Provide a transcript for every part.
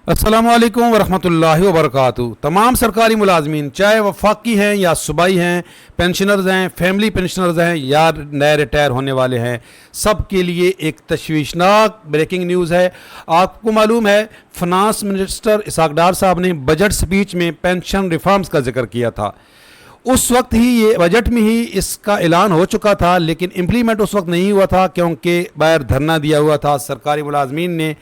अस्सलामुअलैकुम वरहमतुल्लाहि वबरकातुहू। तमाम सरकारी मुलाजमीन, चाहे वफाकी हैं या सूबाई हैं, पेंशनर्स हैं, फैमिली पेंशनर्स हैं या नए रिटायर होने वाले हैं, सब के लिए एक तशवीशनाक ब्रेकिंग न्यूज़ है। आपको मालूम है, फिनांस मिनिस्टर इसहाक डार साहब ने बजट स्पीच में पेंशन रिफॉर्म्स का जिक्र किया था। उस वक्त ही ये बजट में ही इसका ऐलान हो चुका था, लेकिन इम्प्लीमेंट उस वक्त नहीं हुआ था क्योंकि बाहर धरना दिया हुआ था सरकारी मुलाजमीन ने,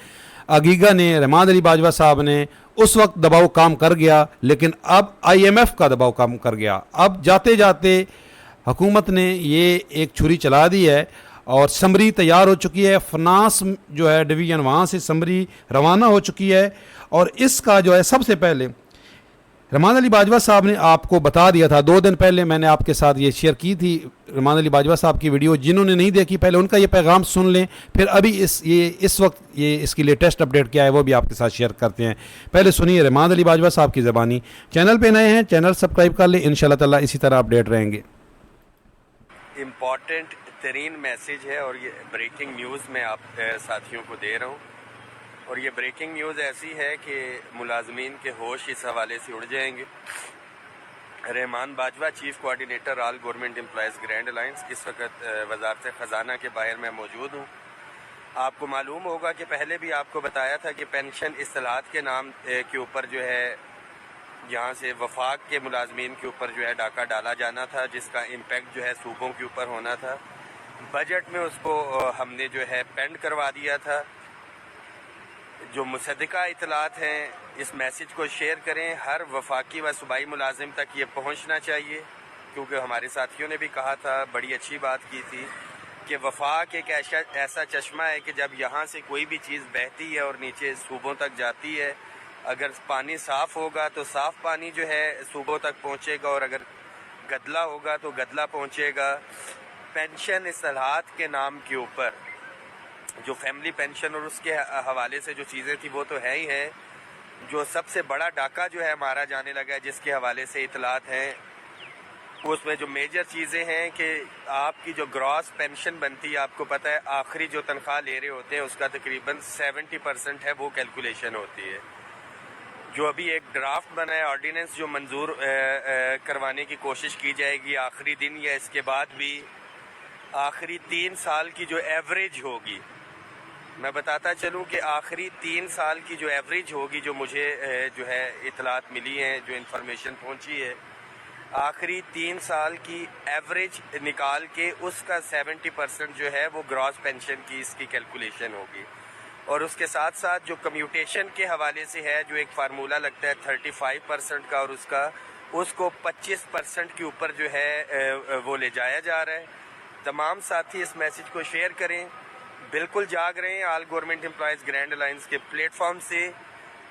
अगीगा ने, रहमान अली बाजवा साहब ने। उस वक्त दबाव काम कर गया, लेकिन अब IMF का दबाव काम कर गया। अब जाते जाते हुकूमत ने ये एक छुरी चला दी है और समरी तैयार हो चुकी है। फिनांस जो है डिवीज़न, वहाँ से समरी रवाना हो चुकी है। और इसका जो है, सबसे पहले रहमान अली बाजवा साहब ने आपको बता दिया था, 2 दिन पहले मैंने आपके साथ ये शेयर की थी रहमान अली बाजवा साहब की वीडियो। जिन्होंने नहीं देखी, पहले उनका ये पैगाम सुन लें, फिर अभी इस वक्त ये इसकी लेटेस्ट अपडेट क्या है वो भी आपके साथ शेयर करते हैं। पहले सुनिए रहमान अली बाजवा साहब की ज़बानी। चैनल पे नए हैं, चैनल सब्सक्राइब कर लें, इंशाल्लाह ताला इसी तरह अपडेट रहेंगे। इम्पॉर्टेंट तरीन मैसेज है और ये ब्रेकिंग न्यूज़ मैं आप साथियों को दे रहा हूँ। और ये ब्रेकिंग न्यूज़ ऐसी है कि मुलाजमीन के होश इस हवाले से उड़ जाएंगे। Rahman Bajwa, chief coordinator all government employees grand alliance, इस वक्त वजारत ख़जाना के बाहर मैं मौजूद हूँ। आपको मालूम होगा कि पहले भी आपको बताया था कि पेंशन इस्तेलात के नाम के ऊपर जो है, यहाँ से वफाक के मुलाजमीन के ऊपर जो है डाका डाला जाना था, जिसका इम्पेक्ट जो है सूबों के ऊपर होना था। बजट में उसको हमने जो है पेंड करवा दिया था। जो मुसद्दिका इतलात हैं, इस मैसेज को शेयर करें, हर वफाकी व सूबाई मुलाजिम तक ये पहुंचना चाहिए, क्योंकि हमारे साथियों ने भी कहा था, बड़ी अच्छी बात की थी कि वफाक एक ऐसा चश्मा है कि जब यहाँ से कोई भी चीज़ बहती है और नीचे सूबों तक जाती है, अगर पानी साफ़ होगा तो साफ़ पानी जो है सूबों तक पहुँचेगा, और अगर गदला होगा तो गदला पहुँचेगा। पेंशन इस्तेलात के नाम के ऊपर जो फैमिली पेंशन और उसके हवाले से जो चीज़ें थी वो तो है ही है। जो सबसे बड़ा डाका जो है मारा जाने लगा है, जिसके हवाले से इतलात हैं, उसमें जो मेजर चीज़ें हैं कि आपकी जो ग्रॉस पेंशन बनती है, आपको पता है आखिरी जो तनख्वाह ले रहे होते हैं उसका तकरीबन 70% है, वो कैलकुलेशन होती है। जो अभी एक ड्राफ्ट बना है ऑर्डिनेंस, जो मंजूर करवाने की कोशिश की जाएगी आखिरी दिन या इसके बाद भी, आखिरी 3 साल की जो एवरेज होगी, मैं बताता चलूं कि आखिरी 3 साल की जो एवरेज होगी, जो मुझे जो है इतलात मिली हैं, जो इन्फॉर्मेशन पहुंची है, आखिरी 3 साल की एवरेज निकाल के उसका 70% जो है वो ग्रॉस पेंशन की इसकी कैलकुलेशन होगी। और उसके साथ साथ जो कम्यूटेशन के हवाले से है, जो एक फार्मूला लगता है 35% का, और उसको 25% के ऊपर जो है वो ले जाया जा रहा है। तमाम साथी इस मैसेज को शेयर करें, बिल्कुल जाग रहे हैं। All government employees grand alliance के प्लेटफॉर्म से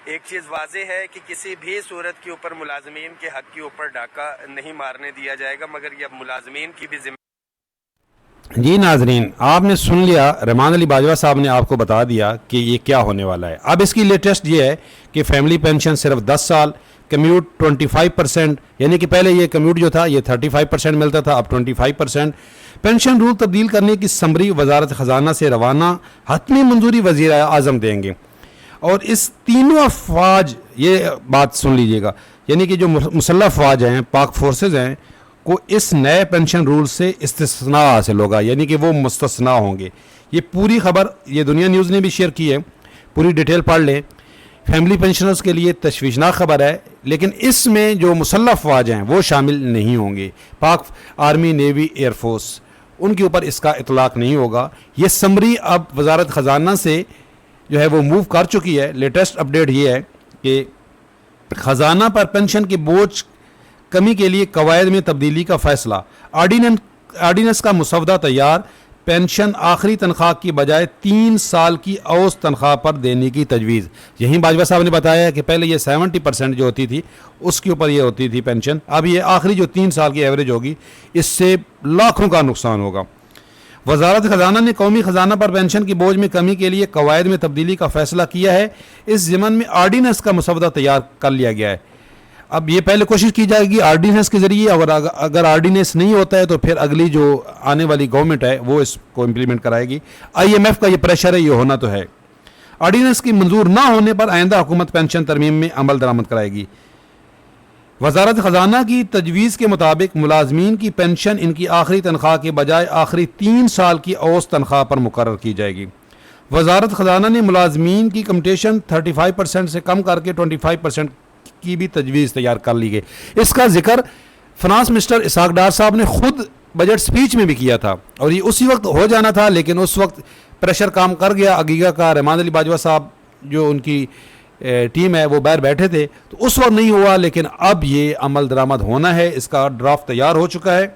एक चीज़ वाजे है कि किसी भी सूरत के ऊपर मुलाजमीन के हक़ के ऊपर डाका नहीं मारने दिया जाएगा, मगर यह मुलाजमीन की भी जिम्मेदारी। जी नाजरीन, आपने सुन लिया, रहमान अली बाजवा साहब ने आपको बता दिया कि ये क्या होने वाला है। अब इसकी लेटेस्ट ये है कि फैमिली पेंशन सिर्फ 10 साल, कम्यूट 25%, यानी कि पहले ये कम्यूट जो था ये 35% मिलता था, अब 25%। पेंशन रूल तब्दील करने की समरी वजारत ख़जाना से रवाना, हतमी मंजूरी वज़ीर आज़म देंगे। और इस तीनों अफवाज, ये बात सुन लीजिएगा, यानी कि जो मुसल्लह अफवाज हैं, पाक फोर्सेस हैं, को इस नए पेंशन रूल से इस्तिस्ना हासिल होगा, यानी कि वो मुस्तस्ना होंगे। ये पूरी खबर ये दुनिया न्यूज़ ने भी शेयर की है, पूरी डिटेल पढ़ लें। फैमिली पेंशनर्स के लिए तशवीशनाक खबर है, लेकिन इसमें जो मुसल्लह अफवाज हैं वो शामिल नहीं होंगे। पाक आर्मी, नेवी, एयरफोर्स, उनके ऊपर इसका इतलाक़ नहीं होगा। ये समरी अब वजारत ख़जाना से जो है वो मूव कर चुकी है। लेटेस्ट अपडेट ये है कि ख़जाना पर पेंशन के बोझ कमी के लिए कवायद में तब्दीली का फ़ैसला, आर्डीनेंस का मुसवदा तैयार, पेंशन आखिरी तनख्वाह की बजाय 3 साल की औसत तनख्वाह पर देने की तजवीज़। यहीं बाजवा साहब ने बताया कि पहले ये 70% जो होती थी उसके ऊपर ये होती थी पेंशन, अब ये आखिरी जो 3 साल की एवरेज होगी, इससे लाखों का नुकसान होगा। वजारत ख़जाना ने कौमी ख़जाना पर पेंशन की बोझ में कमी के लिए कवायद में तब्दीली का फ़ैसला किया है। इस ज़िमन में आर्डीनेंस का मुसवदा तैयार कर लिया गया है। अब ये पहले कोशिश की जाएगी आर्डीनेंस के ज़रिए, अगर आर्डीनेंस नहीं होता है तो फिर अगली जो आने वाली गवर्नमेंट है वो इसको इम्प्लीमेंट कराएगी। IMF का ये प्रेशर है, ये होना तो है। ऑर्डिनेंस की मंजूर ना होने पर आइंदा हुकूमत पेंशन तरमीम में अमल दरामद कराएगी। वजारत ख़जाना की तजवीज़ के मुताबिक मुलाजमीन की पेंशन इनकी आखिरी तनख्वाह के बजाय आखिरी 3 साल की औसत तनख्वाह पर मुकर्रर की जाएगी। वजारत ख़जाना ने मुलाजमीन की कम्पटीशन 35% से कम करके 25% की भी तजवीज़ तैयार कर ली गई। इसका जिक्र फाइनेंस मिनिस्टर इसहाक डार साहब ने खुद बजट स्पीच में भी किया था और ये उसी वक्त हो जाना था, लेकिन उस वक्त प्रेशर काम कर गया। अगीगा का रहमान अली बाजवा साहब जो उनकी टीम है वो बाहर बैठे थे, तो उस वक्त नहीं हुआ, लेकिन अब ये अमल दरामद होना है। इसका ड्राफ्ट तैयार हो चुका है।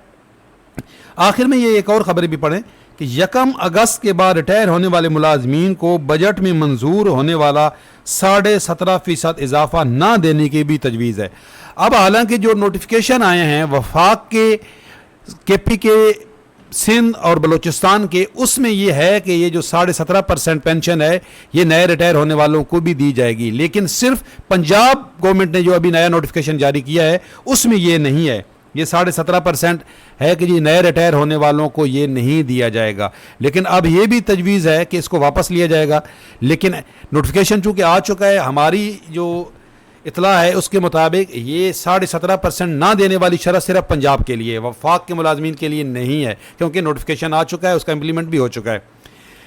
आखिर में ये एक और खबर भी पढ़ें कि 1 अगस्त के बाद रिटायर होने वाले मुलाजमीन को बजट में मंजूर होने वाला 17.5% इजाफा ना देने की भी तजवीज़ है। अब हालांकि जो नोटिफिकेशन आए हैं वफाक के केपी के सिंध और बलूचिस्तान के, उसमें यह है कि ये जो 17.5% पेंशन है ये नए रिटायर होने वालों को भी दी जाएगी, लेकिन सिर्फ पंजाब गवर्नमेंट ने जो अभी नया नोटिफिकेशन जारी किया है उसमें ये नहीं है। ये 17.5% है कि जी नए रिटायर होने वालों को ये नहीं दिया जाएगा, लेकिन अब ये भी तजवीज़ है कि इसको वापस लिया जाएगा। लेकिन नोटिफिकेशन चूँकि आ चुका है, हमारी जो इतला है उसके मुताबिक ये 17.5% ना देने वाली शरत सिर्फ पंजाब के लिए, वफाक के मुलाजमीन के लिए नहीं है, क्योंकि नोटिफिकेशन आ चुका है, उसका इम्प्लीमेंट भी हो चुका है।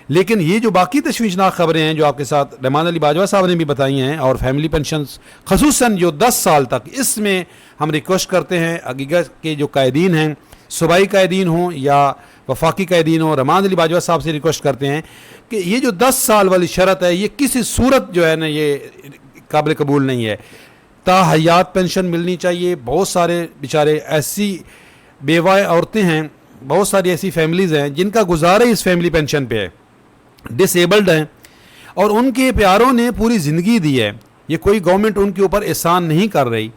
लेकिन ये जो बाकी तशवीशनाक खबरें हैं जो आपके साथ रहमान अली बाजवा साहब ने भी बताई हैं, और फैमिली पेंशन खसूसन जो 10 साल तक, इसमें हम रिक्वेस्ट करते हैं अगीगा के जो कायदीन हैं, सूबाई कायदीन हों या वफाकी कायदीन हों, रहमान अली बाजवा साहब से रिक्वेस्ट करते हैं कि ये जो 10 साल वाली शरत है ये किसी सूरत जो है ना ये काबिल कबूल नहीं है। ताहयात पेंशन मिलनी चाहिए। बहुत सारे बेचारे ऐसी बेवा औरतें हैं, बहुत सारी ऐसी फैमिलीज़ हैं जिनका गुजारा इस फैमिली पेंशन पे है, डिसेबल्ड हैं, और उनके प्यारों ने पूरी ज़िंदगी दी है। ये कोई गवर्नमेंट उनके ऊपर एहसान नहीं कर रही,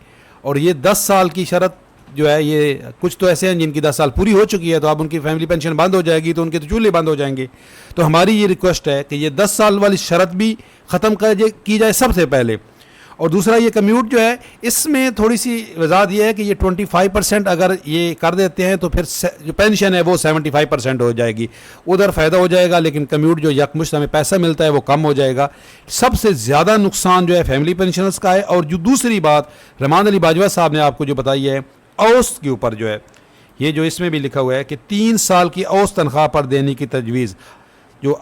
और ये 10 साल की शरत जो है, ये कुछ तो ऐसे हैं जिनकी 10 साल पूरी हो चुकी है, तो अब उनकी फैमिली पेंशन बंद हो जाएगी तो उनके तो चूल्हे बंद हो जाएंगे। तो हमारी ये रिक्वेस्ट है कि ये 10 साल वाली शरत भी ख़त्म की जाए सबसे पहले। और दूसरा ये कम्यूट जो है, इसमें थोड़ी सी वजाहत ये है कि ये 25% अगर ये कर देते हैं तो फिर जो पेंशन है वो 75% हो जाएगी, उधर फ़ायदा हो जाएगा, लेकिन कम्यूट जो यकमुश्त हमें पैसा मिलता है वो कम हो जाएगा। सबसे ज़्यादा नुकसान जो है फैमिली पेंशनर्स का है। और जो दूसरी बात रहमान अली बाजवा साहब ने आपको जो बताई है औसत के ऊपर, जो है ये जो इसमें भी लिखा हुआ है कि 3 साल की औसत तनख्वाह पर देने की तजवीज़, जो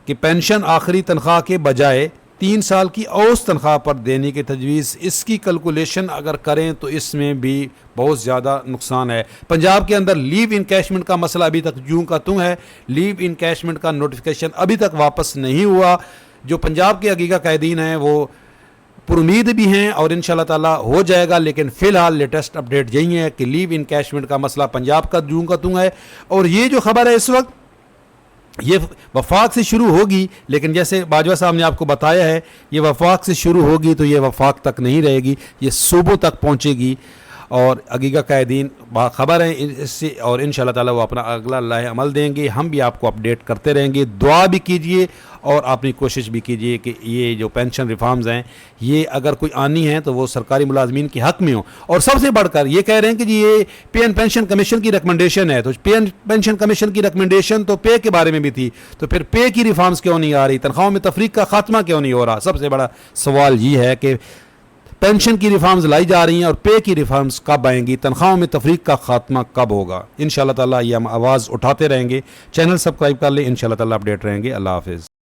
कि पेंशन आखिरी तनख्वाह के बजाय 3 साल की औसत तनख्वाह पर देने की तजवीज़, इसकी कैलकुलेशन अगर करें तो इसमें भी बहुत ज़्यादा नुकसान है। पंजाब के अंदर लीव इनकैशमेंट का मसला अभी तक यूं का त्यों है। लीव इनकैशमेंट का नोटिफिकेशन अभी तक वापस नहीं हुआ। जो पंजाब के अगीगा कायदीन हैं वो पुरुमीद भी हैं और इंशाल्लाह ताला हो जाएगा, लेकिन फ़िलहाल लेटेस्ट अपडेट यही है कि लीव इनकैशमेंट का मसला पंजाब का यूं का त्यों है। और ये जो खबर है इस वक्त ये वफाक से शुरू होगी, लेकिन जैसे बाजवा साहब ने आपको बताया है ये वफाक से शुरू होगी तो ये वफाक तक नहीं रहेगी, ये सूबों तक पहुंचेगी। और अगीगा कायदीन बाखबर हैं इससे, और इंशाल्लाह ताला वो अपना अगला लाहे अमल देंगे। हम भी आपको अपडेट करते रहेंगे। दुआ भी कीजिए और अपनी कोशिश भी कीजिए कि ये जो पेंशन रिफॉर्म्स हैं ये अगर कोई आनी है तो वो सरकारी मुलाजमीन के हक़ में हो। और सबसे बढ़कर ये कह रहे हैं कि जी ये पे एंड पेंशन कमीशन की रिकमेंडेशन है, तो पे एंड पेंशन कमीशन की रिकमेंडेशन तो पे के बारे में भी थी, तो फिर पे की रिफॉर्म्स क्यों नहीं आ रही, तनख्वाहों में तफरीक का खात्मा क्यों नहीं हो रहा। सबसे बड़ा सवाल ये है कि पेंशन की रिफॉर्म्स लाई जा रही हैं और पे की रिफॉर्म्स कब आएंगी, तनख्वाहों में तफरीक का खात्मा कब होगा। इंशाल्लाह ताला ये हम आवाज़ उठाते रहेंगे। चैनल सब्सक्राइब कर लें, इंशाल्लाह ताला अपडेट रहेंगे। अल्लाह हाफिज़।